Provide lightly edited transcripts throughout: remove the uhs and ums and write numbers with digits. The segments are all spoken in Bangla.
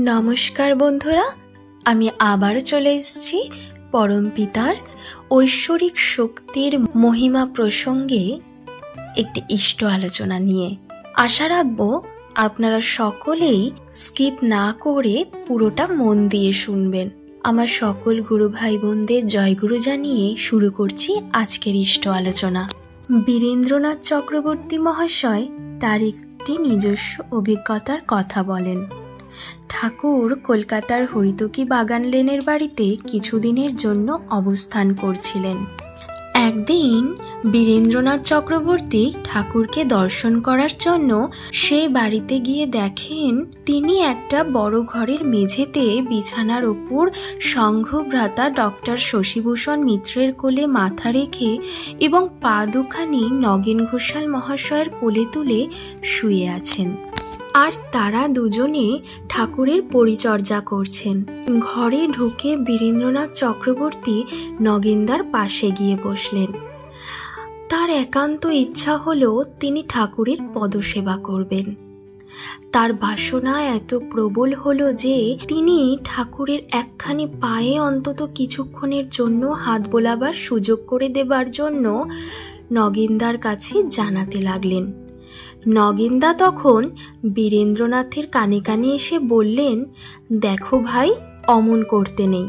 নমস্কার বন্ধুরা, আমি আবারও চলে এসেছি পরম পিতার ঐশ্বরিক শক্তির মহিমা প্রসঙ্গে একটি ইষ্ট আলোচনা নিয়ে। আশা রাখবো আপনারা সকলেই স্কিপ না করে পুরোটা মন দিয়ে শুনবেন। আমার সকল গুরু ভাই বোনদের জয়গুরু জানিয়ে শুরু করছি আজকের ইষ্ট আলোচনা। বীরেন্দ্রনাথ চক্রবর্তী মহাশয় তার একটি নিজস্ব অভিজ্ঞতার কথা বলেন। ঠাকুর কলকাতার হরিতকি বাগান লেনের বাড়িতে কিছুদিনের জন্য অবস্থান করছিলেন। একদিন বীরেন্দ্রনাথ চক্রবর্তী ঠাকুরকে দর্শন করার জন্য সেই বাড়িতে গিয়ে দেখেন তিনি একটা বড় ঘরের মেঝেতে বিছানার ওপর সংঘভ্রাতা ডক্টর শশীভূষণ মিত্রের কোলে মাথা রেখে এবং পা দুখানি নগেন ঘোষাল মহাশয়ের কোলে তুলে শুয়ে আছেন, আর তারা দুজনে ঠাকুরের পরিচর্যা করছেন। ঘরে ঢুকে বীরেন্দ্রনাথ চক্রবর্তী নগেনদার পাশে গিয়ে বসলেন। তার একান্ত ইচ্ছা হলো তিনি ঠাকুরের পদসেবা করবেন। তার বাসনা এত প্রবল হলো যে তিনি ঠাকুরের একখানি পায়ে অন্তত কিছুক্ষণের জন্য হাত বোলাবার সুযোগ করে দেবার জন্য নগেনদার কাছে জানাতে লাগলেন। নগেনদা তখন বীরেন্দ্রনাথের কানে কানে এসে বললেন, দেখো ভাই, অমন করতে নেই।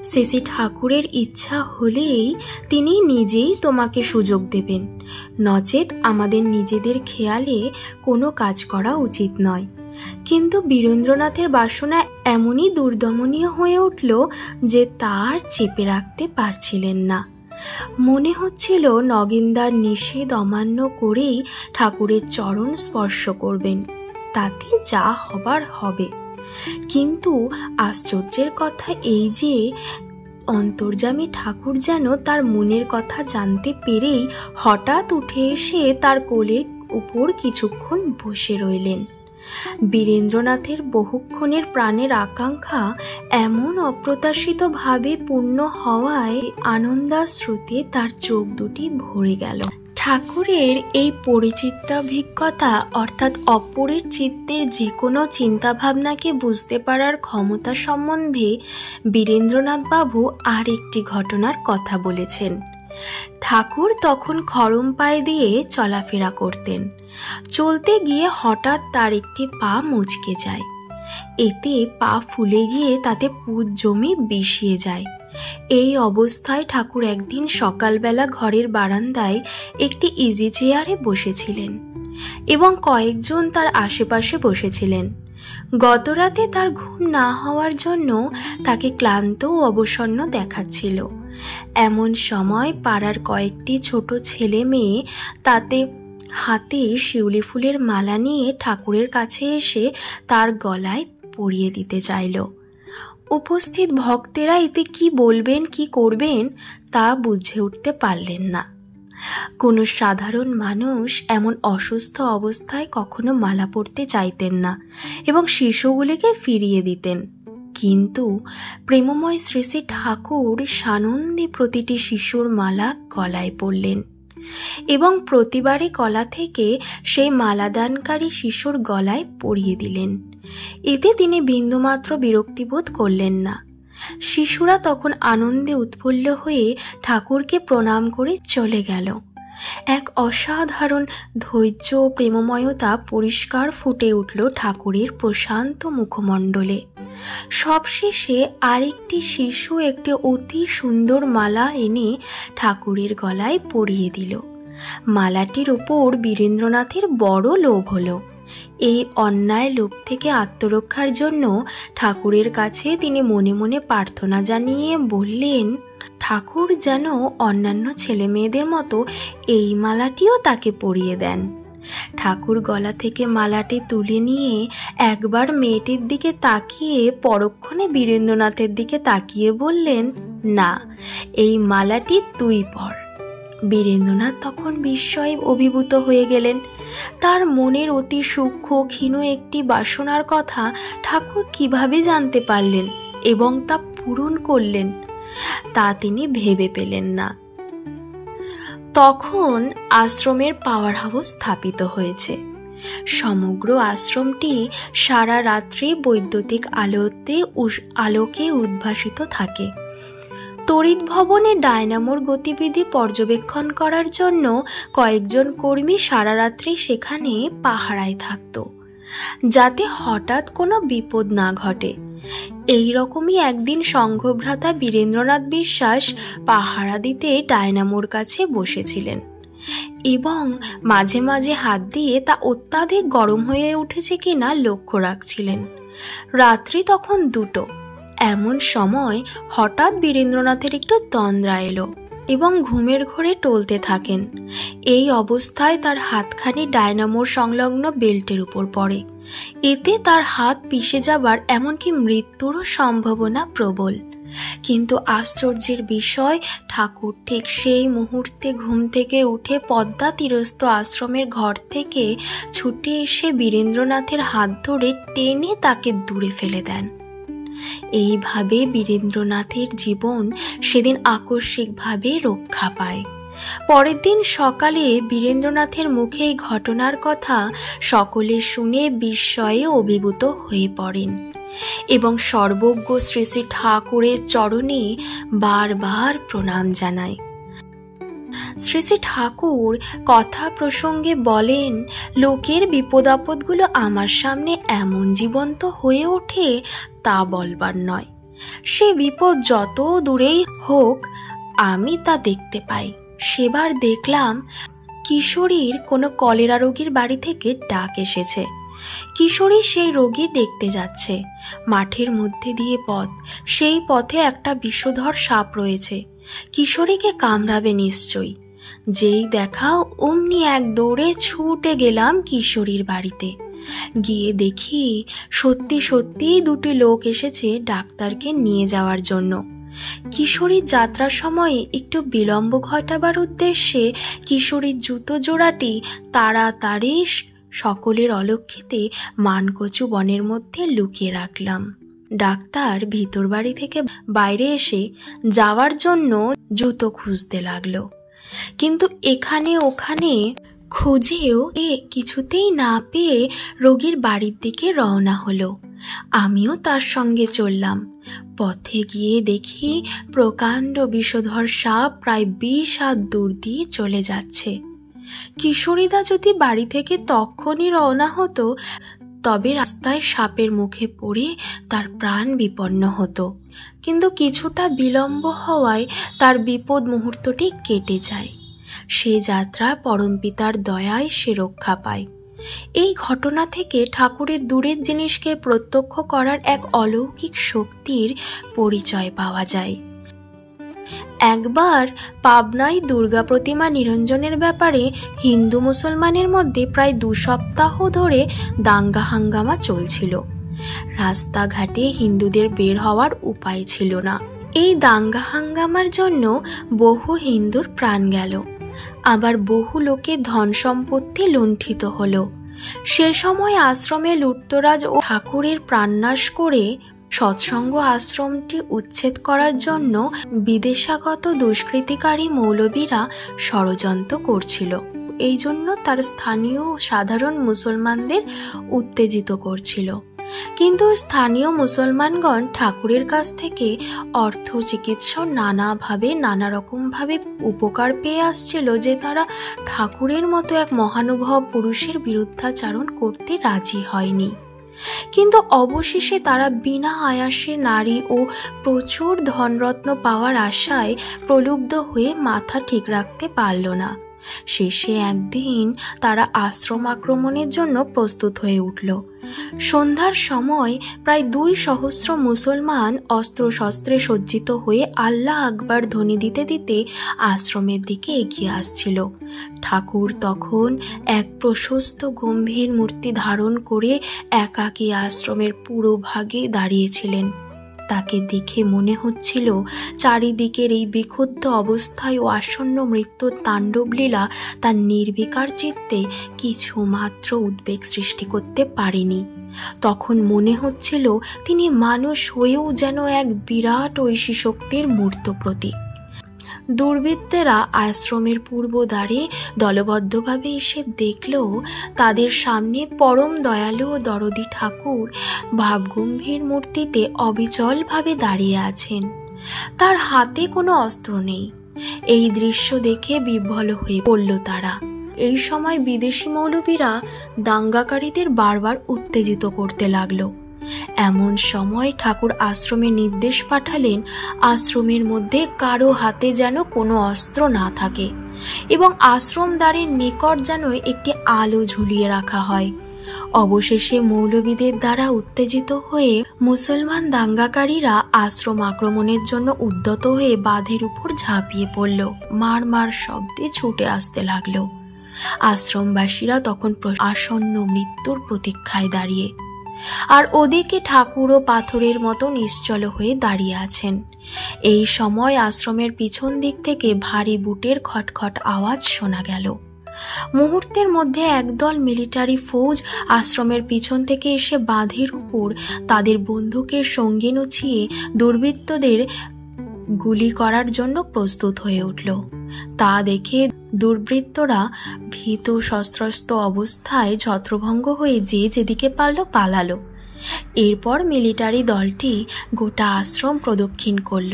শ্রী ঠাকুরের ইচ্ছা হলেই তিনি নিজেই তোমাকে সুযোগ দেবেন, নচেত আমাদের নিজেদের খেয়ালে কোনো কাজ করা উচিত নয়। কিন্তু বীরেন্দ্রনাথের বাসনা এমনই দুর্দমনীয় হয়ে উঠল যে তার চেপে রাখতে পারছিলেন না। মনে হচ্ছিল নগেনদার নিষেধ অমান্য করেই ঠাকুরের চরণ স্পর্শ করবেন, তাতে যা হবার হবে। কিন্তু আশ্চর্যের কথা এই যে অন্তর্যামী ঠাকুর যেন তার মনের কথা জানতে পেরেই হঠাৎ উঠে এসে তার কোলের উপর কিছুক্ষণ বসে রইলেন। বীরেন্দ্রনাথের বহুক্ষণের প্রাণের আকাঙ্ক্ষা এমন অপ্রত্যাশিত ভাবে পূর্ণ হওয়ায় আনন্দাশ্রুতে তার চোখ দুটি ভরে গেল। ঠাকুরের এই পরিচিত্তাভিজ্ঞতা অর্থাৎ অপরের চিত্তের যে কোনো চিন্তাভাবনাকে বুঝতে পারার ক্ষমতা সম্বন্ধে বীরেন্দ্রনাথ বাবু আর একটি ঘটনার কথা বলেছেন। ঠাকুর তখন খড়ম পায়ে দিয়ে চলাফেরা করতেন। চলতে গিয়ে হঠাৎ তার একটি পা মুচকে যায়। এতে পা ফুলে গিয়ে তাতে পুজ জমে বিষিয়ে যায়। এই অবস্থায় ঠাকুর একদিন সকালবেলা ঘরের বারান্দায় একটি ইজি চেয়ারে বসেছিলেন এবং কয়েকজন তার আশেপাশে বসেছিলেন। গতরাতে তার ঘুম না হওয়ার জন্য তাকে ক্লান্ত ও অবসন্ন দেখাচ্ছিল। এমন সময় পাড়ার কয়েকটি ছোট ছেলে মেয়ে তাতে হাতে শিউলি ফুলের মালা নিয়ে ঠাকুরের কাছে এসে তার গলায় পরিয়ে দিতে চাইল। উপস্থিত ভক্তেরা এতে কি বলবেন কি করবেন তা বুঝে উঠতে পারলেন না। কোনো সাধারণ মানুষ এমন অসুস্থ অবস্থায় কখনো মালা পরতে চাইতেন না এবং শিশুগুলিকে ফিরিয়ে দিতেন। কিন্তু প্রেমময় শ্রী শ্রী ঠাকুর সানন্দে প্রতিটি শিশুর মালা গলায় পরলেন এবং প্রতিবারে গলা থেকে সেই মালাদানকারী শিশুর গলায় পরিয়ে দিলেন। এতে তিনি বিন্দুমাত্র বিরক্তিবোধ করলেন না। শিশুরা তখন আনন্দে উৎফুল্ল হয়ে ঠাকুরকে প্রণাম করে চলে গেল। এক অসাধারণ ধৈর্য ও প্রেমময়তা পরিষ্কার ফুটে উঠল ঠাকুরের প্রশান্ত মুখমণ্ডলে। সবশেষে আরেকটি শিশু একটি অতি সুন্দর মালা এনে ঠাকুরের গলায় পরিয়ে দিল। মালাটির ওপর বীরেন্দ্রনাথের বড় লোভ হলো। এই অন্যায় লোভ থেকে আত্মরক্ষার জন্য ঠাকুরের কাছে তিনি মনে মনে প্রার্থনা জানিয়ে বললেন, ঠাকুর যেন অন্যান্য ছেলে মেয়েদের মতো এই মালাটিও তাকে পরিয়ে দেন। ঠাকুর গলা থেকে মালাটি তুলে নিয়ে একবার মেয়েটির দিকে তাকিয়ে পরক্ষণে বীরেন্দ্রনাথের দিকে তাকিয়ে বললেন, না, এই মালাটি তুই পর। বীরেন্দ্রনাথ তখন বিস্ময়ে অভিভূত হয়ে গেলেন। তার মনের অতি সূক্ষ্ম ক্ষীণ একটি বাসনার কথা ঠাকুর কিভাবে জানতে পারলেন এবং তা পূরণ করলেন তা তিনি ভেবে পেলেন না। তখন আশ্রমের পাওয়ার হাউস স্থাপিত হয়েছে। সমগ্র আশ্রমটি সারা রাত্রি বৈদ্যুতিক আলোকে উদ্ভাসিত থাকে। তড়িৎ ভবনে ডায়নামোর গতিবিধি পর্যবেক্ষণ করার জন্য কয়েকজন কর্মী সারা রাত্রি সেখানে পাহারায় থাকত, যাতে হঠাৎ কোনো বিপদ না ঘটে। এই রকমই একদিন সংঘভ্রাতা বীরেন্দ্রনাথ বিশ্বাস পাহারা দিতে ডায়নামোর কাছে বসেছিলেন এবং মাঝে মাঝে হাত দিয়ে তা অত্যাধিক গরম হয়ে উঠেছে কিনা লক্ষ্য রাখছিলেন। রাত্রি তখন 2টো। এমন সময় হঠাৎ বীরেন্দ্রনাথের একটু তন্দ্রা এলো এবং ঘুমের ঘোরে টলতে থাকেন। এই অবস্থায় তার হাতখানি ডায়নামোর সংলগ্ন বেল্টের উপর পড়ে। এতে তার হাত পিষে যাবার এমনকি মৃত্যুরও সম্ভাবনা প্রবল। কিন্তু আশ্চর্যের বিষয়, ঠাকুর ঠিক সেই মুহূর্তে ঘুম থেকে উঠে পদ্মা তীরস্থ আশ্রমের ঘর থেকে ছুটে এসে বীরেন্দ্রনাথের হাত ধরে টেনে তাকে দূরে ফেলে দেন। এইভাবে বীরেন্দ্রনাথের জীবন সেদিন আকস্মিকভাবে রক্ষা পায়। পরের দিন সকালে বীরেন্দ্রনাথের মুখে এই ঘটনার কথা সকলে শুনে বিস্ময়ে অভিভূত হয়ে পড়েন এবং সর্বজ্ঞ শ্রী শ্রী ঠাকুরের চরণে বারবার প্রণাম জানায়। শ্রী শ্রী ঠাকুর কথা প্রসঙ্গে বলেন, লোকের বিপদ আপদগুলো আমার সামনে এমন জীবন্ত হয়ে ওঠে তা বলবার নয়। সে বিপদ যত দূরেই হোক আমি তা দেখতে পাই। সেবার দেখলাম কিশোরীর কোনো কলেরা রোগীর বাড়ি থেকে ডাক এসেছে। কিশোরী সেই রোগী দেখতে যাচ্ছে। মাঠের মধ্যে দিয়ে পথ, সেই পথে একটা বিষধর সাপ রয়েছে, কিশোরীকে কামড়াবে নিশ্চয়ই। যেই দেখা অমনি এক দৌড়ে ছুটে গেলাম কিশোরীর বাড়িতে। গিয়ে দেখি সত্যি সত্যি 2টি লোক এসেছে ডাক্তারকে নিয়ে যাওয়ার জন্য। কিশোরীর যাত্রার সময়ে একটু বিলম্ব ঘটাবার উদ্দেশ্যে কিশোরীর জুতো জোড়াটি তাড়াতাড়ি সকলের অলক্ষিতে মানকচু বনের মধ্যে লুকিয়ে রাখলাম। ডাক্তার ভিতর বাড়ি থেকে বাইরে এসে যাওয়ার জন্য জুতো খুঁজতে লাগলো, কিন্তু এখানে ওখানে খুঁজেও কিছুতেই না পেয়ে রোগীর বাড়ির দিকে রওনা হলো। আমিও তার সঙ্গে চললাম। পথে গিয়ে দেখি প্রকাণ্ড বিষধর সাপ প্রায় 20 হাত দূর দিয়ে চলে যাচ্ছে। কিশোরীদা যদি বাড়ি থেকে তখনই রওনা হতো তবে রাস্তায় সাপের মুখে পড়ে তার প্রাণ বিপন্ন হতো, কিন্তু কিছুটা বিলম্ব হওয়ায় তার বিপদ মুহূর্তটি কেটে যায়। সে যাত্রা পরমপিতার দয়ায় সে রক্ষা পায়। এই ঘটনা থেকে ঠাকুরের দূরের জিনিসকে প্রত্যক্ষ করার এক অলৌকিক শক্তির পরিচয় পাওয়া যায়। একবার পাবনায় দুর্গা প্রতিমা নিরঞ্জনের ব্যাপারে হিন্দু মুসলমানের মধ্যে প্রায় 2 সপ্তাহ ধরে দাঙ্গা হাঙ্গামা চলছিল। রাস্তাঘাটে হিন্দুদের বের হওয়ার উপায় ছিল না। এই দাঙ্গা হাঙ্গামার জন্য বহু হিন্দুর প্রাণ গেল, আবার বহু লোকের ধন সম্পত্তি লুণ্ঠিত হলো। সে সময় আশ্রমে লুটতরাজ ও ঠাকুরের প্রাণনাশ করে সৎসঙ্গ আশ্রমটি উচ্ছেদ করার জন্য বিদেশাগত দুষ্কৃতিকারী মৌলবীরা ষড়যন্ত্র করছিল। এই জন্য তার স্থানীয় সাধারণ মুসলমানদের উত্তেজিত করছিল। কিন্তু স্থানীয় মুসলমানগণ ঠাকুরের কাছ থেকে অর্থ, চিকিৎসা নানা রকমভাবে উপকার পেয়ে আসছিল যে তারা ঠাকুরের মতো এক মহানুভব পুরুষের বিরুদ্ধাচারণ করতে রাজি হয়নি। কিন্তু অবশেষে তারা বিনা আয়াসে নারী ও প্রচুর ধনরত্ন পাওয়ার আশায় প্রলুব্ধ হয়ে মাথা ঠিক রাখতে পারল না। শেষে একদিন তারা আশ্রম আক্রমণের জন্য প্রস্তুত হয়ে উঠল। সন্ধ্যার সময় প্রায় 2 সহস্র মুসলমান অস্ত্র শস্ত্রে সজ্জিত হয়ে আল্লাহ আকবার ধ্বনি দিতে দিতে আশ্রমের দিকে এগিয়ে আসছিল। ঠাকুর তখন এক প্রশস্ত গম্ভীর মূর্তি ধারণ করে একাকী আশ্রমের পুরো ভাগে দাঁড়িয়েছিলেন। তাকে দেখে মনে হচ্ছিল চারিদিকের এই বিক্ষুব্ধ অবস্থায় ও আসন্ন মৃত্যুর তাণ্ডবলীলা তার নির্বিকার চিত্তে কিছু মাত্র উদ্বেগ সৃষ্টি করতে পারেনি। তখন মনে হচ্ছিল তিনি মানুষ হয়েও যেন এক বিরাট ঐশী শক্তির মূর্ত প্রতীক। দুর্বৃত্তেরা আশ্রমের পূর্ব দ্বারে দলবদ্ধভাবে এসে দেখল তাদের সামনে পরম দয়ালু ও দরদি ঠাকুর ভাবগম্ভীর মূর্তিতে অবিচলভাবে দাঁড়িয়ে আছেন। তার হাতে কোনো অস্ত্র নেই। এই দৃশ্য দেখে বিহ্বল হয়ে পড়ল তারা। এই সময় বিদেশি মৌলবীরা দাঙ্গাকারীদের বারবার উত্তেজিত করতে লাগলো। এমন সময় ঠাকুর আশ্রমে নির্দেশ পাঠালেন আশ্রমের মধ্যে কারো হাতে যেন কোনো অস্ত্র না থাকে এবং আশ্রম দ্বারের নিকট যেন একটি আলো ঝুলিয়ে রাখা হয়। অবশেষে মৌলবীদের দ্বারা উত্তেজিত হয়ে মুসলমান দাঙ্গাকারীরা আশ্রম আক্রমণের জন্য উদ্যত হয়ে বাঁধের উপর ঝাঁপিয়ে পড়ল। মার মার শব্দে ছুটে আসতে লাগলো। আশ্রমবাসীরা তখন আসন্ন মৃত্যুর প্রতীক্ষায় দাঁড়িয়ে, আর ওদিকে ঠাকুরও পাথরের মতো নিশ্চল হয়ে দাঁড়িয়ে আছেন। এই সময় আশ্রমের পিছন দিক থেকে ভারী বুটের খটখট আওয়াজ শোনা গেল। মুহূর্তের মধ্যে একদল মিলিটারি ফৌজ আশ্রমের পিছন থেকে এসে বাঁধের উপর তাদের বন্দুকের সঙ্গী উঁচিয়ে দুর্বৃত্তদের গুলি করার জন্য প্রস্তুত হয়ে উঠল। তা দেখে দুর্বৃত্তরা ভীত সস্ত্রস্ত অবস্থায় ছত্রভঙ্গ হয়ে যে যেদিকে পারল পালালো। এরপর মিলিটারি দলটি গোটা আশ্রম প্রদক্ষিণ করল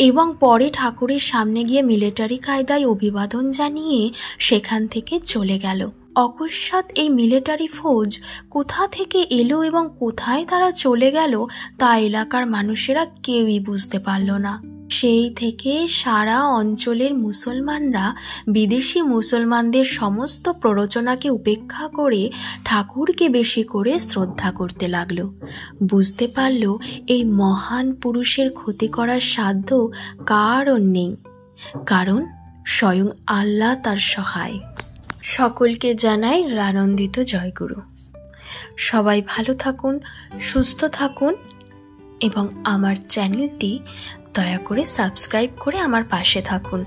এবং পরে ঠাকুরের সামনে গিয়ে মিলিটারি কায়দায় অভিবাদন জানিয়ে সেখান থেকে চলে গেল। অকস্মাৎ এই মিলিটারি ফৌজ কোথা থেকে এলো এবং কোথায় তারা চলে গেল তা এলাকার মানুষেরা কেউই বুঝতে পারল না। সেই থেকে সারা অঞ্চলের মুসলমানরা বিদেশি মুসলমানদের সমস্ত প্ররোচনাকে উপেক্ষা করে ঠাকুরকে বেশি করে শ্রদ্ধা করতে লাগলো। বুঝতে পারল এই মহান পুরুষের ক্ষতি করার সাধ্য কারণ নেই, কারণ স্বয়ং আল্লাহ তার সহায়। সকলকে জানাই রানন্দিত জয়গুরু। সবাই ভালো থাকুন, সুস্থ থাকুন এবং আমার চ্যানেলটি দয়া করে সাবস্ক্রাইব করে আমার পাশে থাকুন।